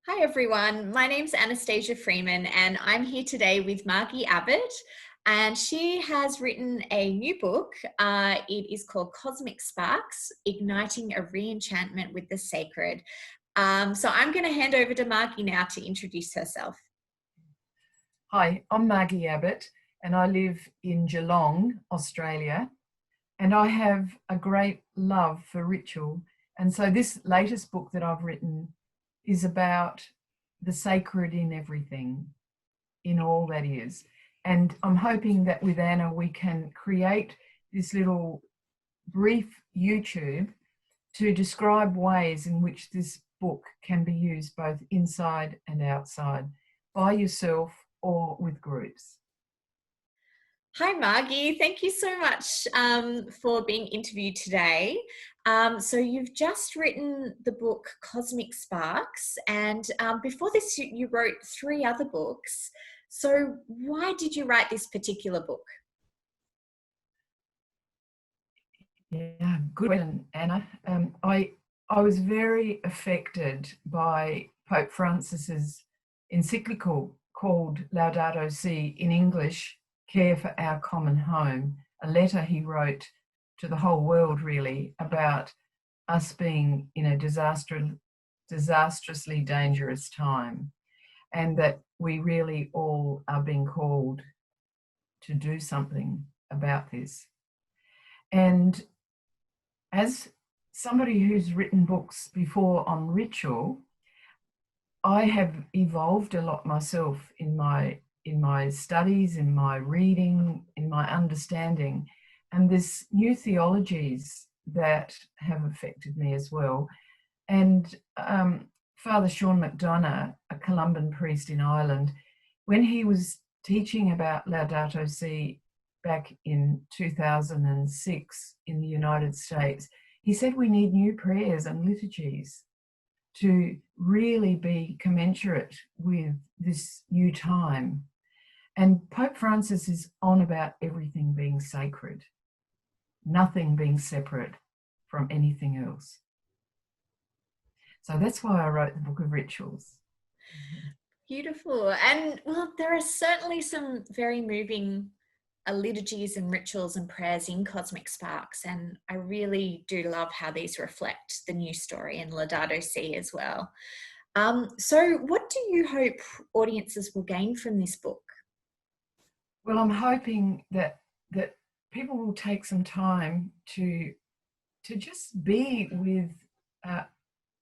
Hi everyone, my name's Anastasia Freeman and I'm here today with Margie Abbott, and she has written a new book. It is called Cosmic Sparks, Igniting a Re-Enchantment with the Sacred. So I'm going to hand over to Margie now to introduce herself. Hi, I'm Margie Abbott and I live in Geelong, Australia, and I have a great love for ritual. And so this latest book that I've written is about the sacred in everything, in all that is. And I'm hoping that with Anna we can create this little brief YouTube to describe ways in which this book can be used both inside and outside, by yourself or with groups. Hi Margie, thank you so much for being interviewed today. So you've just written the book Cosmic Sparks, and before this you wrote 3 other books. So why did you write this particular book? Yeah, good question, Anna. I was very affected by Pope Francis's encyclical called Laudato Si, in English, Care for Our Common Home, a letter he wrote to the whole world really about us being in a disastrously dangerous time, and that we really all are being called to do something about this. And as somebody who's written books before on ritual, I have evolved a lot myself in my studies, in my reading, in my understanding, and there's new theologies that have affected me as well. And Father Sean McDonough, a Columban priest in Ireland, when he was teaching about Laudato Si back in 2006 in the United States, he said we need new prayers and liturgies to really be commensurate with this new time. And Pope Francis is on about everything being sacred, nothing being separate from anything else. So that's why I wrote the Book of Rituals. Beautiful. And well, there are certainly some very moving liturgies and rituals and prayers in Cosmic Sparks, and I really do love how these reflect the new story in Laudato Si as well. So what do you hope audiences will gain from this book? Well, I'm hoping that people will take some time to just be with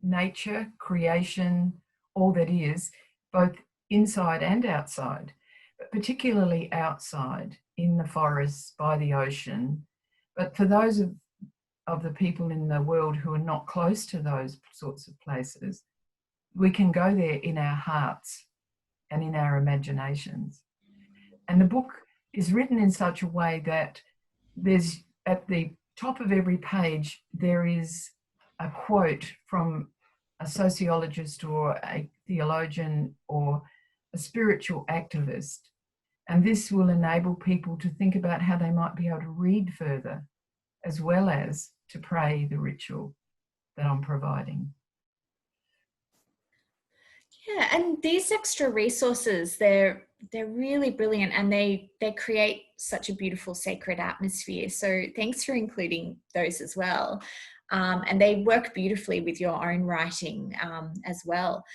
nature, creation, all that is, both inside and outside, but particularly outside in the forests, by the ocean. But for those of the people in the world who are not close to those sorts of places, we can go there in our hearts and in our imaginations. And the book is written in such a way that there's, at the top of every page, there is a quote from a sociologist or a theologian or a spiritual activist. And this will enable people to think about how they might be able to read further, as well as to pray the ritual that I'm providing. Yeah, and these extra resources, they're really brilliant, and they create such a beautiful sacred atmosphere. So thanks for including those as well. And they work beautifully with your own writing as well.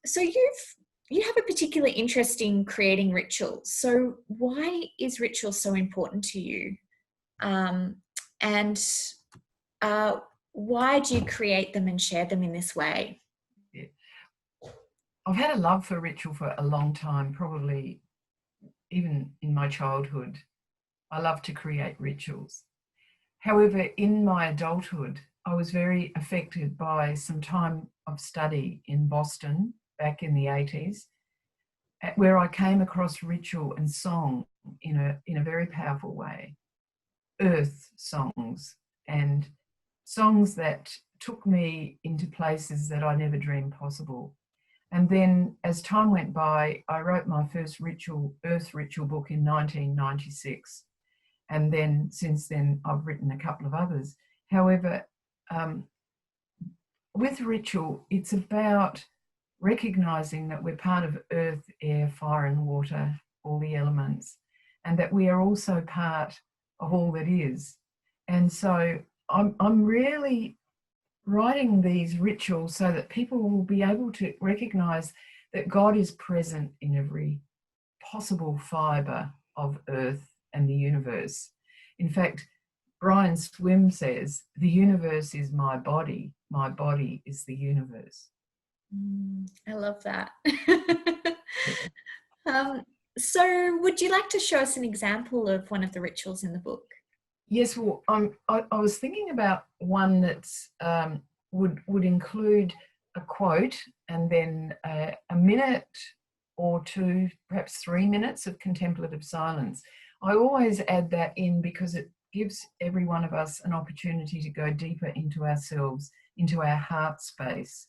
So you have a particular interest in creating rituals. So why is ritual so important to you? And why do you create them and share them in this way? Yeah. I've had a love for ritual for a long time, probably even in my childhood. I love to create rituals. However, in my adulthood, I was very affected by some time of study in Boston back in the 80s, where I came across ritual and song in a very powerful way. Earth songs, and songs that took me into places that I never dreamed possible. And then as time went by, I wrote my first earth ritual book in 1996. And then since then, I've written a couple of others. However, with ritual, it's about recognizing that we're part of earth, air, fire and water, all the elements, and that we are also part of all that is. And so I'm really writing these rituals so that people will be able to recognize that God is present in every possible fiber of earth and the universe. In fact, Brian Swim says, the universe is my body is the universe. I love that. So would you like to show us an example of one of the rituals in the book? Yes, well, I was thinking about one that's would include a quote and then a minute or two, perhaps 3 minutes of contemplative silence. I always add that in because it gives every one of us an opportunity to go deeper into ourselves, into our heart space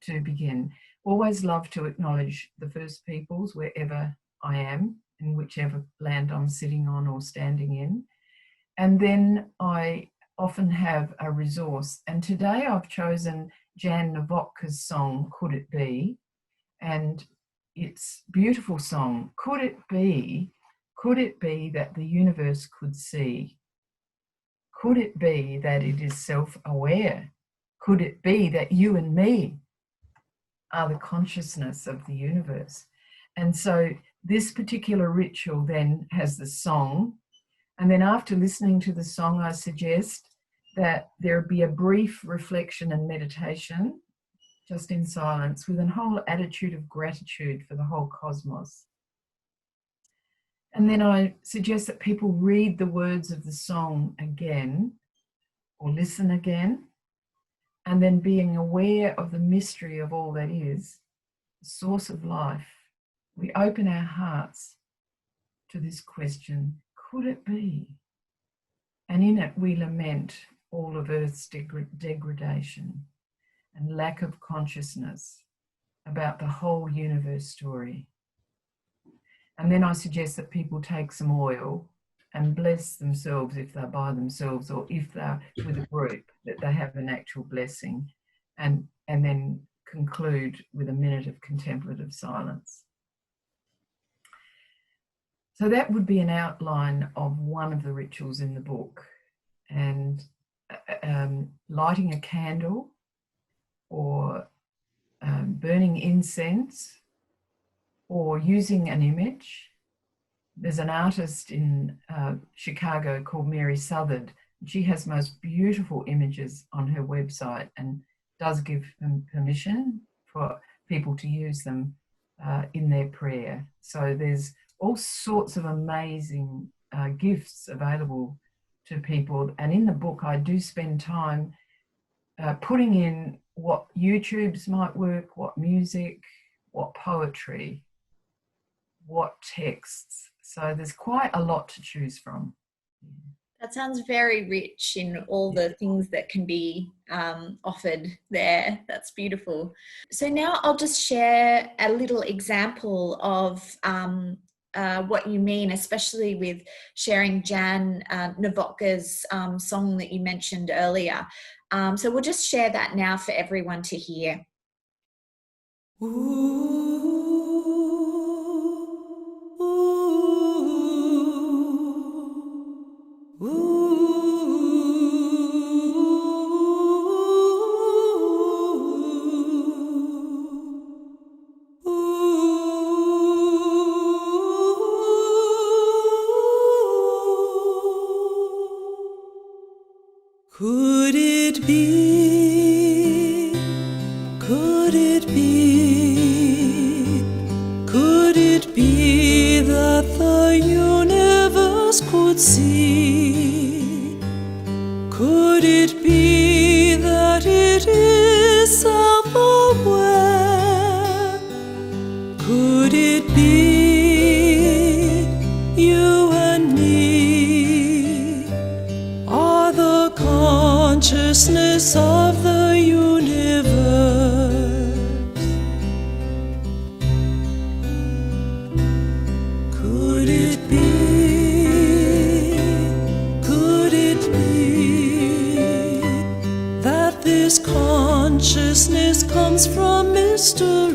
to begin. Always love to acknowledge the first peoples wherever I am, in whichever land I'm sitting on or standing in. And then I often have a resource. And today I've chosen Jan Novotka's song, Could It Be? And it's a beautiful song. Could it be that the universe could see? Could it be that it is self-aware? Could it be that you and me are the consciousness of the universe? And so this particular ritual then has the song. And then after listening to the song, I suggest that there be a brief reflection and meditation, just in silence, with a whole attitude of gratitude for the whole cosmos. And then I suggest that people read the words of the song again, or listen again, and then being aware of the mystery of all that is, the source of life, we open our hearts to this question, could it be? And in it we lament all of Earth's degradation and lack of consciousness about the whole universe story. And then I suggest that people take some oil and bless themselves if they're by themselves, or if they're with a group, that they have an actual blessing, and then conclude with a minute of contemplative silence. So that would be an outline of one of the rituals in the book. And lighting a candle or burning incense or using an image. There's an artist in Chicago called Mary Southard. She has most beautiful images on her website and does give them permission for people to use them in their prayer. So there's all sorts of amazing gifts available to people. And in the book, I do spend time putting in what YouTubes might work, what music, what poetry, what texts. So there's quite a lot to choose from. That sounds very rich in all the things that can be offered there. That's beautiful. So now I'll just share a little example of what you mean, especially with sharing Jan Novotka's song that you mentioned earlier. So we'll just share that now for everyone to hear. Could it be? Could it be? Could it be that the universe could see? Could it be that it is self-aware? Could it be you and me are the consciousness of the universe? Could it be? Could it be that this consciousness comes from mystery?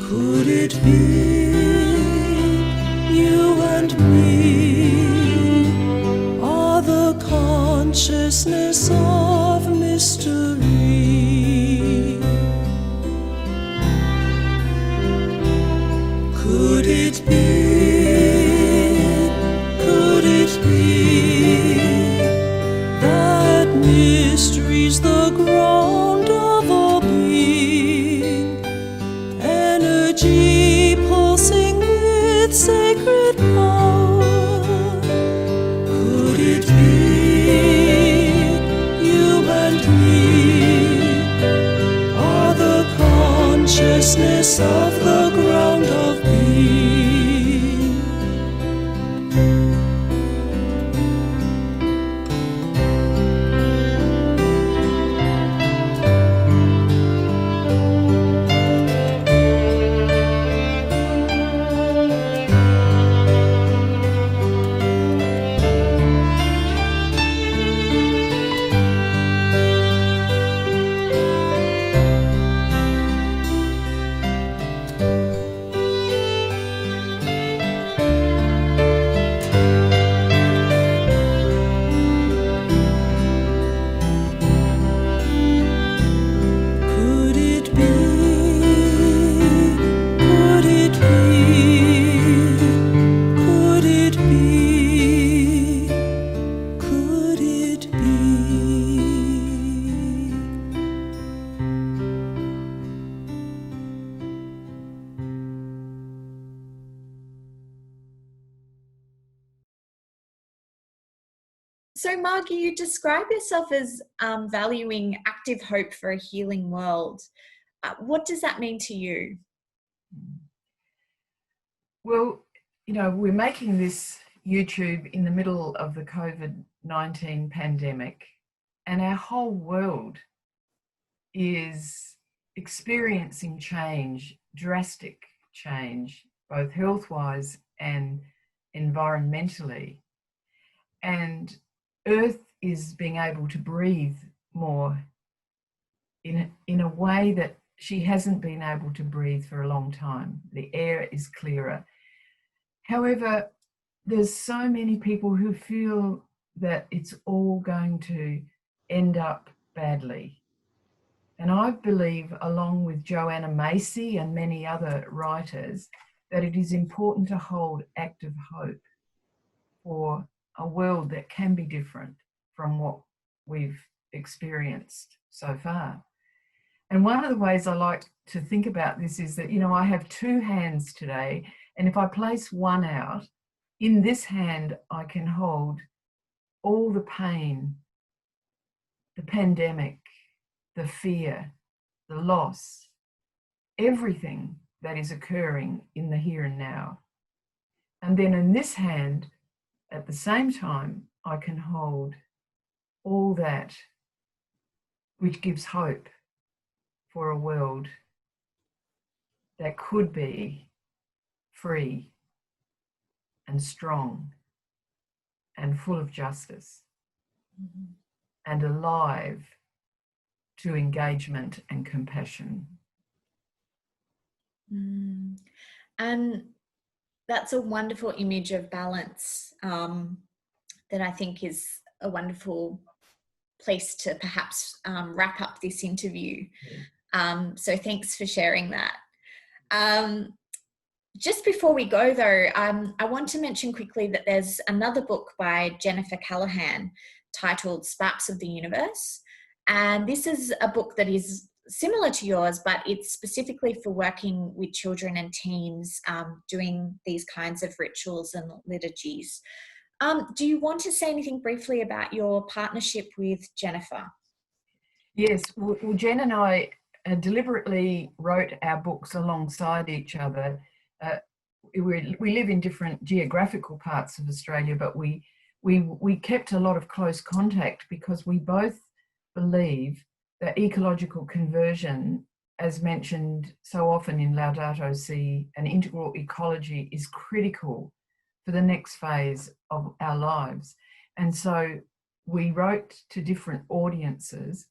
Could it be you and me are the consciousness of mystery? Could it be that mystery's the ground of all being, energy pulsing with sacred power? Could it be you and me are the consciousness of the ground of being? So, Margie, you describe yourself as valuing active hope for a healing world. What does that mean to you? Well, you know, we're making this YouTube in the middle of the COVID-19 pandemic, and our whole world is experiencing change, drastic change, both health-wise and environmentally. And Earth is being able to breathe more in a way that she hasn't been able to breathe for a long time. The air is clearer. However, there's so many people who feel that it's all going to end up badly. And I believe, along with Joanna Macy and many other writers, that it is important to hold active hope for a world that can be different from what we've experienced so far. And one of the ways I like to think about this is that, you know, I have two hands today, and if I place one out, in this hand I can hold all the pain, the pandemic, the fear, the loss, everything that is occurring in the here and now. And then in this hand, at the same time, I can hold all that which gives hope for a world that could be free and strong and full of justice and alive to engagement and compassion. And that's a wonderful image of balance that I think is a wonderful place to perhaps wrap up this interview. So thanks for sharing that. Just before we go though, I want to mention quickly that there's another book by Jennifer Callahan titled Sparks of the Universe. And this is a book that is similar to yours, but it's specifically for working with children and teens doing these kinds of rituals and liturgies. Do you want to say anything briefly about your partnership with Jennifer? Yes, well, Jen and I deliberately wrote our books alongside each other. We live in different geographical parts of Australia, but we kept a lot of close contact because we both believe that ecological conversion, as mentioned so often in Laudato Si, an integral ecology is critical for the next phase of our lives. And so we wrote to different audiences,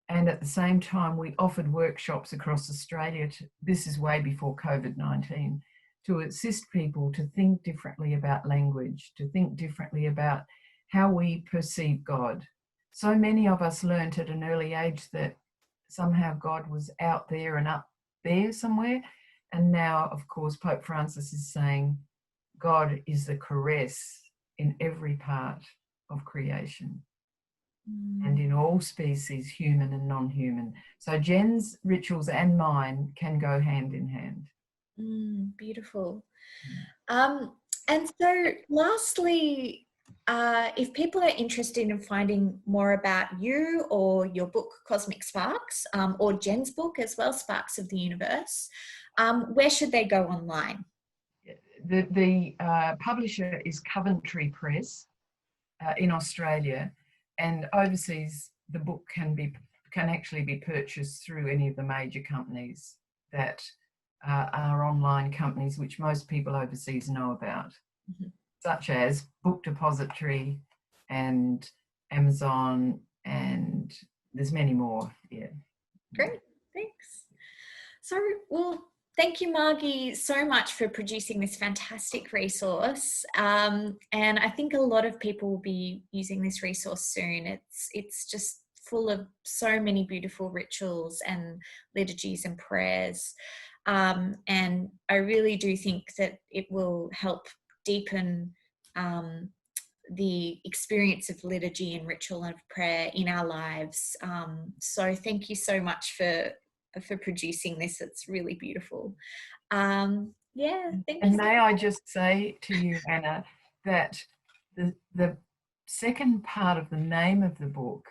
And at the same time, we offered workshops across Australia. This is way before COVID-19, to assist people to think differently about language, to think differently about how we perceive God. So many of us learnt at an early age that somehow God was out there and up there somewhere. And now, of course, Pope Francis is saying God is the caress in every part of creation and in all species, human and non-human. So Jen's rituals and mine can go hand in hand. Beautiful. And so lastly, if people are interested in finding more about you or your book, Cosmic Sparks, or Jen's book as well, Sparks of the Universe, where should they go online? The publisher is Coventry Press in Australia, and overseas the book can actually be purchased through any of the major companies that are online companies which most people overseas know about, such as Book Depository and Amazon, and there's many more. Yeah. Great, thanks. So, well, thank you, Margie, so much for producing this fantastic resource. And I think a lot of people will be using this resource soon. It's just full of so many beautiful rituals and liturgies and prayers. And I really do think that it will help deepen the experience of liturgy and ritual and prayer in our lives. So thank you so much for producing this. It's really beautiful. Yeah, thank you. And may I just say to you, Anna, that the second part of the name of the book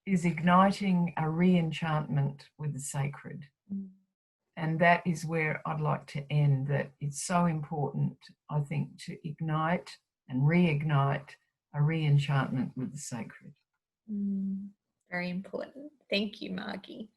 is Igniting a Re-Enchantment with the Sacred. And that is where I'd like to end, that it's so important, I think, to ignite and reignite a re-enchantment with the sacred. Very important. Thank you, Margie.